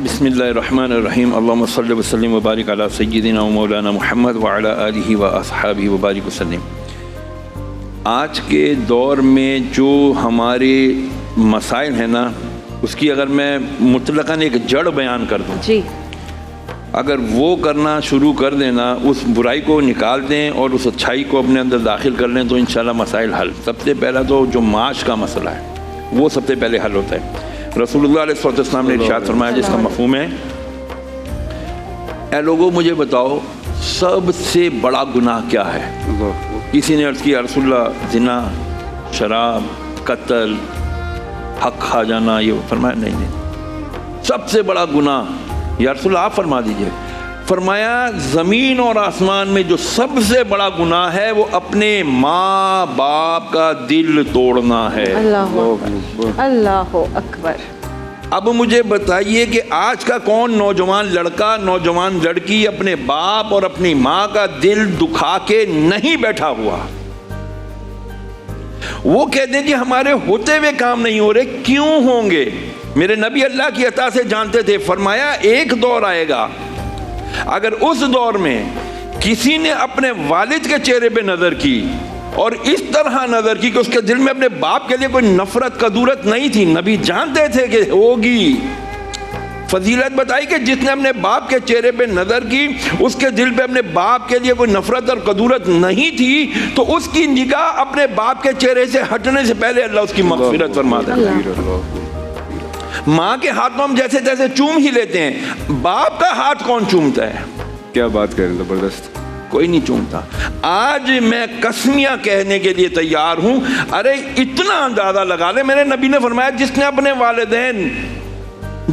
بسم اللہ الرحمن الرحیم اللہم صلی وسلم وبارک علی سیدنا و مولانا محمد وعلی آلہ و اصحابہ وبارک وسلم۔ آج کے دور میں جو ہمارے مسائل ہیں نا، اس کی اگر میں مطلقاً ایک جڑ بیان کر دوں جی، اگر وہ کرنا شروع کر دینا، اس برائی کو نکال دیں اور اس اچھائی کو اپنے اندر داخل کر لیں تو انشاءاللہ مسائل حل۔ سب سے پہلا تو جو معاش کا مسئلہ ہے وہ سب سے پہلے حل ہوتا ہے۔ رسول اللہ علیہ السلام نے ارشاد فرمایا جس کا مفہوم ہے، اے لوگو مجھے بتاؤ سب سے بڑا گناہ کیا ہے؟ کسی نے عرض کیا رسول اللہ زنا، شراب، قتل، حق کھا جانا، یہ فرمایا نہیں، سب سے بڑا گناہ یا رسول اللہ آپ فرما دیجئے۔ فرمایا زمین اور آسمان میں جو سب سے بڑا گناہ ہے وہ اپنے ماں باپ کا دل توڑنا ہے۔ اللہ اکبر۔ اب مجھے بتائیے کہ آج کا کون نوجوان لڑکا، نوجوان لڑکی اپنے باپ اور اپنی ماں کا دل دکھا کے نہیں بیٹھا ہوا؟ وہ کہتے ہیں کہ ہمارے ہوتے ہوئے کام نہیں ہو رہے، کیوں ہوں گے؟ میرے نبی اللہ کی عطا سے جانتے تھے، فرمایا ایک دور آئے گا اگر اس دور میں کسی نے اپنے والد کے چہرے پہ نظر کی اور اس طرح نظر کی کہ اس کے دل میں اپنے باپ کے لیے کوئی نفرت قدورت نہیں تھی، نبی جانتے تھے کہ ہوگی، فضیلت بتائی کہ جس نے اپنے باپ کے چہرے پہ نظر کی اس کے دل پہ اپنے باپ کے لیے کوئی نفرت اور قدورت نہیں تھی تو اس کی نگاہ اپنے باپ کے چہرے سے ہٹنے سے پہلے اللہ اس کی مغفرت فرما دے گا۔ ماں کے ہاتھ میں ہم جیسے تیسے چوم ہی لیتے ہیں، باپ کا ہاتھ کون چومتا ہے؟ کیا بات کر رہے ہیں، زبردست، کوئی نہیں چومتا۔ آج میں قسمیاں کہنے کے لیے تیار ہوں، ارے اتنا اندازہ لگا لے، میرے نبی نے فرمایا جس نے اپنے والدین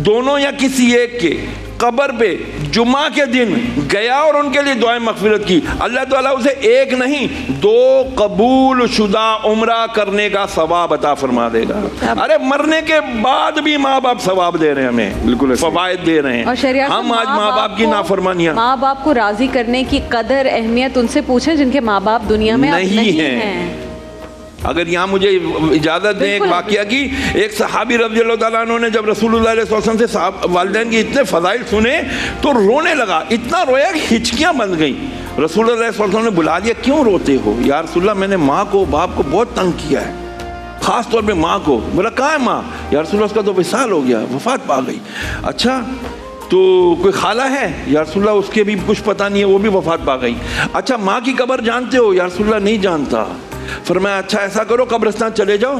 دونوں یا کسی ایک کے قبر پہ جمعہ کے دن گیا اور ان کے لیے دعائیں مغفرت کی، اللہ تعالیٰ اسے ایک نہیں 2 قبول شدہ عمرہ کرنے کا ثواب عطا فرما دے گا۔ ارے مرنے کے بعد بھی ماں باپ ثواب دے رہے ہیں، ہمیں بالکل فوائد دے رہے ہیں۔ ہم آج ماں باپ کی نافرمانیاں، ماں باپ کو راضی کرنے کی قدر اہمیت ان سے پوچھیں جن کے ماں باپ دنیا میں نہیں ہیں۔ اگر یہاں مجھے اجازت دیں ایک واقعہ کی، ایک صحابی رضی اللہ تعالیٰ عنہ نے جب رسول اللہ علیہ وسلم سے والدین کی اتنے فضائل سنے تو رونے لگا، اتنا رویا کہ ہچکیاں بند گئیں۔ رسول اللہ علیہ وسلم نے بلا لیا، کیوں روتے ہو؟ یا رسول اللہ میں نے ماں کو باپ کو بہت تنگ کیا ہے، خاص طور پہ ماں کو۔ بولا کہاں ہے ماں؟ یا رسول اللہ اس کا تو وصال ہو گیا، وفات پا گئی۔ اچھا تو کوئی خالہ ہے؟ یا رسول اللہ اس کے بھی کچھ پتہ نہیں ہے، وہ بھی وفات پا گئی۔ اچھا ماں کی قبر جانتے ہو؟ یا رسول اللہ نہیں جانتا۔ فرمایا اچھا ایسا کرو قبرستان چلے جاؤ،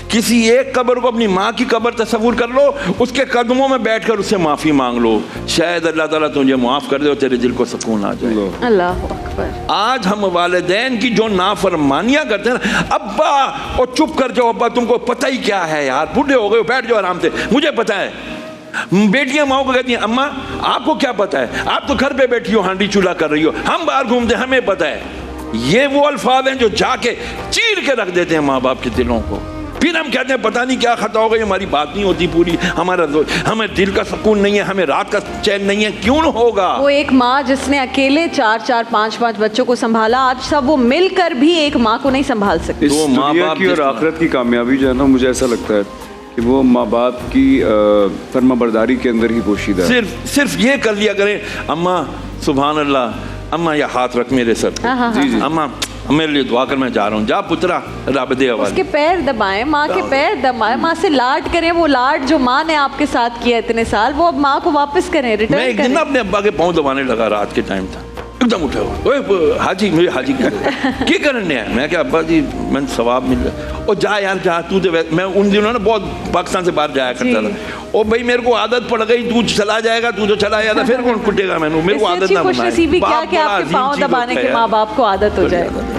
کسی ایک قبر کو اپنی ماں کی قبر تصور کر لو، اس کے قدموں میں بیٹھ کر اس سے معافی مانگ لو، شاید اللہ تعالیٰ تجھے معاف کر دے اور تیرے دل کو سکون آ جائے۔ اللہ اکبر۔ آج ہم والدین کی جو نافرمانیاں کرتے ہیں، ابا اور چپ کر جاؤ، ابا تم کو پتہ ہی کیا ہے یار، بوڑھے ہو گئے، بیٹھ جاؤ آرام سے، مجھے پتہ ہے۔ بیٹیاں ماں کو کہتی ہیں اماں آپ کو کیا پتہ ہے، آپ تو گھر پہ بیٹھی ہو ہانڈی چولہا کر رہی ہو، ہم باہر گھومتے ہیں ہمیں پتہ ہے۔ یہ وہ الفاظ ہیں جو جا کے چیر کے رکھ دیتے ہیں ماں باپ کے دلوں کو۔ پھر ہم کہتے ہیں پتہ نہیں کیا خطا ہو گئی، ہماری بات نہیں ہوتی پوری، ہمیں دل کا سکون نہیں ہے، ہمیں رات کا چین نہیں ہے، کیوں نہ ہوگا؟ وہ ایک ماں جس نے اکیلے 4 5 بچوں کو سنبھالا، آج سب وہ مل کر بھی ایک ماں کو نہیں سنبھال سکتے۔ اس دنیا کی اور آخرت کی کامیابی جو ہے نا، مجھے ایسا لگتا ہے کہ وہ ماں باپ کی فرما برداری کے اندر ہی پوشیدہ ہے۔ صرف یہ کر لیا کریں، اماں سبحان اللہ، اماں یہ ہاتھ رکھ میرے سر پہ، اماں میرے لیے دعا کر، میں جا رہا ہوں، جا پترا رب دے حوالے۔ اس کے پیر دبائیں، ماں کے پیر دبائیں، ماں سے لاڈ کریں، وہ لاڈ جو ماں نے آپ کے ساتھ کیا اتنے سال، وہ اب ماں کو واپس کریں، ریٹرن کریں۔ میں ایک دن اپنے ابا کے پاؤں دبانے لگا، رات کے ٹائم تھا، ایک دم اٹھا ہوا، حاجی مجھے حاجی کی کرنے ہے؟ میں کہ ابا جی میں ثواب مل رہا، اور جا یار جا تو دے۔ میں ان دنوں نا بہت پاکستان سے باہر جایا کرتا تھا، اور بھائی میرے کو عادت پڑ گئی، تو چلا جائے گا، تو جو چلا جائے گا پھر کون کٹے گا؟ میرے کو عادت نہ بنائے۔ خوش نصیبی کیا کہ آپ کے پاؤں دبانے کے ماں باپ کو عادت ہو جائے۔